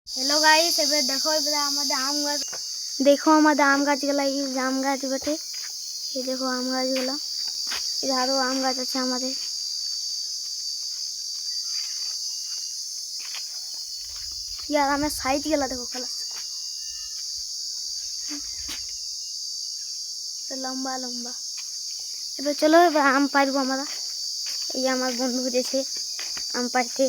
Hello guys এবার দেখো এবার আমাদের আম গাছ দেখো আমাদের আম গাছগুলো এই আম গাছ বটে এই দেখো আম গাছগুলো এই আরো আম গাছ আছে আমাদের यार आमेर साइड গুলো দেখো খালাস তো লম্বা লম্বা এবার চলো এবার আম পারবো আমরা এই আমার বন্ধু যেছে আম পারতে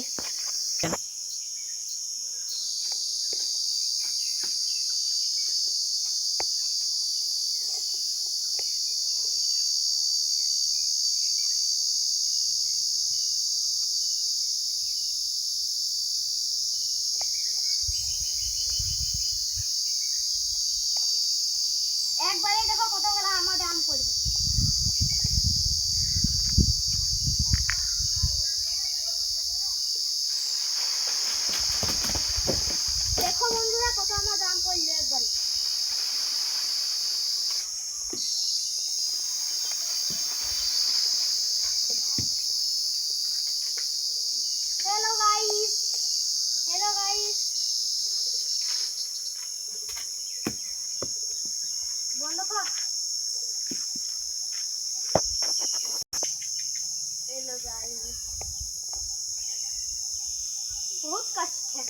একবারে দেখো কতগুলো আমাদের আম পড়বে দেখো বন্ধুরা কত আমাদের আম পড়লো একবারে हेलो गाइस বন্ধ কর हेलो गाइस बहुत कष्ट है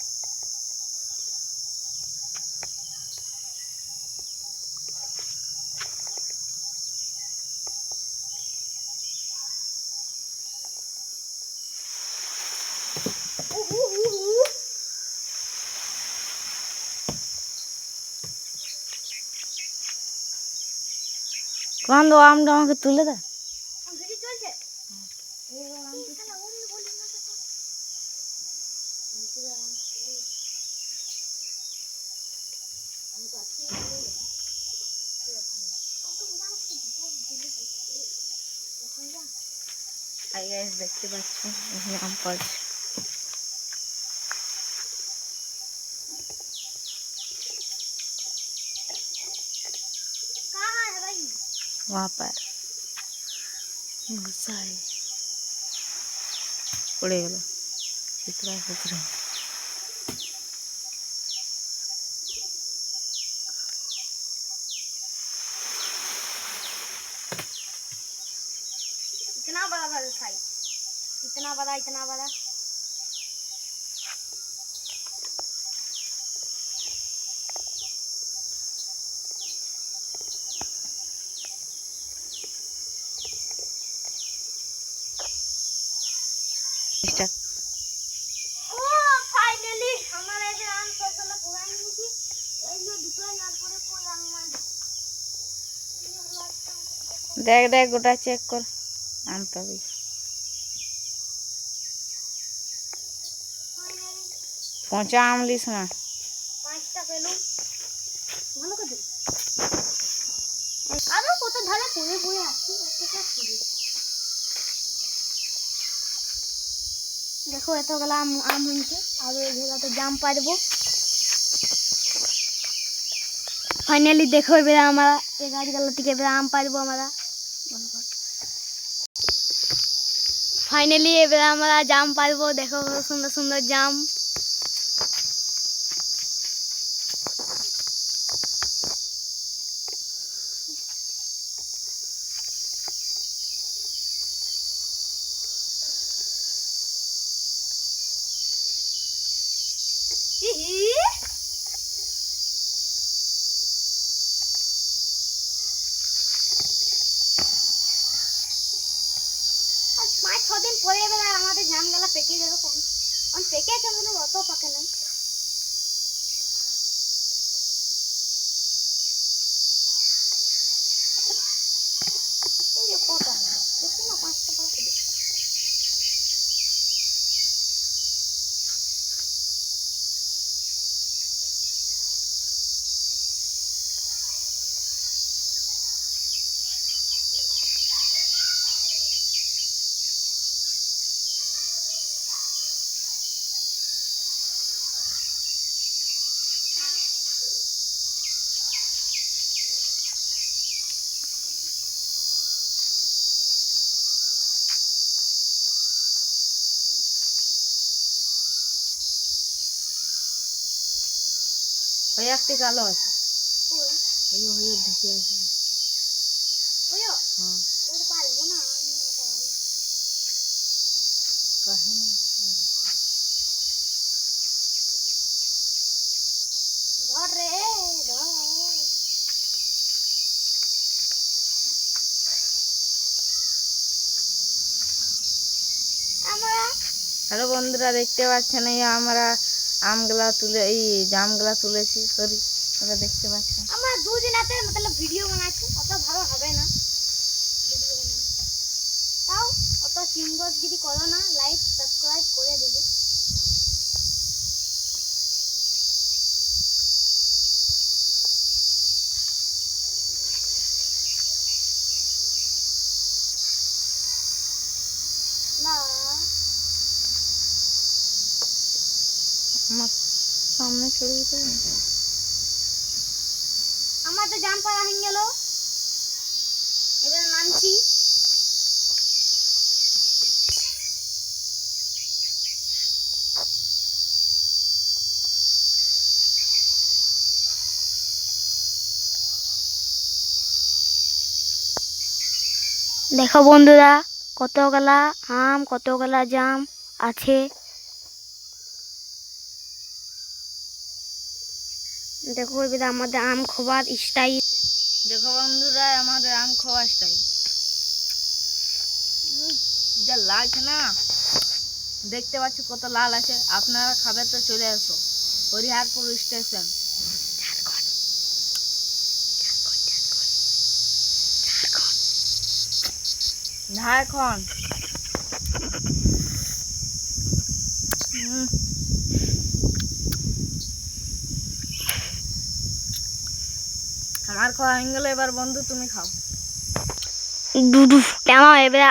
কোন দো আমটা আমাকে তুলে দে ভিডিও চলছে এই আম তুই না বলি বলি না তো আমি তো আছি হাই গাইস দেখতে পাচ্ছেন এখানে আম পড়ছে कहां है भाई वहां पर घुसा है पड़े गया चित्रा चित्रा इतना बड़ा बड़ा साइज इतना बड़ा स्टार्ट ओ फाइनली हमारे जो आम फसल पूरा नहीं थी এই যে দুটো ইয়ার পরে কই আমি মান देख देख गोटा चेक कर आम पाबी পচা আম লিস না পাঁচটা পেলুম ভালো করে আরো কত ধারে পড়ে পড়ে আছে একটা কি দেখো এতগুলো আম আম হয়েছে আর এগুলোতে জাম পারবো ফাইনালি দেখো এবার আমরা এই গাছগুলো থেকে এবার আম পারবো আমরা ফাইনালি এবার আমরা জাম পারবো দেখো কত সুন্দর সুন্দর জাম পাঁচ ছ দিন পরে এবার আমাদের জামগুলা পেকে যাবে কম পেকে আছে বলে অত পাকে নাই এই যে কটা দেখি না পাঁচটা পাকে ওই একটি কালো আছে, ওই ওই ওই ঢেকে আছে। ওইও হ্যাঁ ওটা পারবো না আমি এটা পারবো। কাহিনী ধর রে ধর। আমরা হ্যালো বন্ধুরা, দেখতে পাচ্ছেন এই আমরা আমগুলা তুলে এই জামগুলা তুলেছি, সরি ওরা দেখতে পাচ্ছেন। আমরা দুজনাতে মতলব ভিডিও বানাচ্ছি, অত ভালো হবে না ভিডিও বানানো। তাও অত চিংগস যদি করো না, লাইক সাবস্ক্রাইব করে দেবে। না আমার সামনে ছড়ি দিতে আমার তো জাম পাড়া হয়ে গেল, এবার নামছি। দেখো বন্ধুরা, কতগুলা আম কতগুলা জাম আছে। দেখো এবার আমাদের আম খোবার স্টাইল। দেখো বন্ধুরা, আমাদের আম খাওয়া স্টাইল যা লাগছে না, দেখতে পাচ্ছি কত লাল আছে। আপনারা খাবে তো চলে আসো হরিহরপুর স্টেশন, ঝাড়খণ্ড। আমার খাওয়া হয়ে গেলে এবার বন্ধু তুমি খাও। দুদু কেন এবার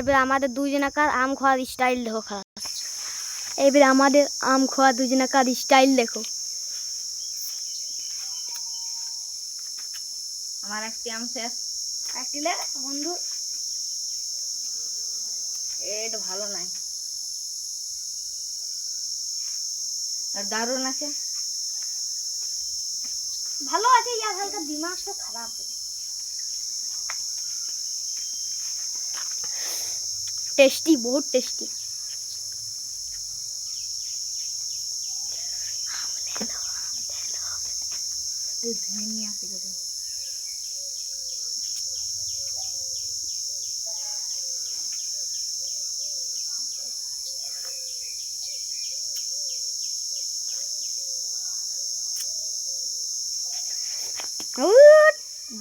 এবার আমাদের দুজনাকার আম খাওয়ার স্টাইল দেখো খারাপ। এবার আমাদের আম খাওয়া দুজনাকার স্টাইল দেখো। আমার একটি আম শেষ। আসলে বন্ধু এটা ভালো নাই, আর দারুণ আছে। ভালো আছে, ইয়ার হালকা দিমাগটা খারাপ। টেস্টি, বহুত টেস্টি। ধুয়ে নিয়ে আসি গেছে।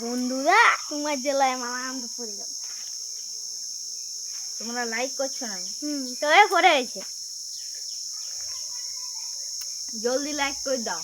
বন্ধুরা তোমার জেলায় আমার আম তো পড়ে গেল। তোমরা লাইক করছো না, তবে পড়ে গেছে। জলদি লাইক করে দাও।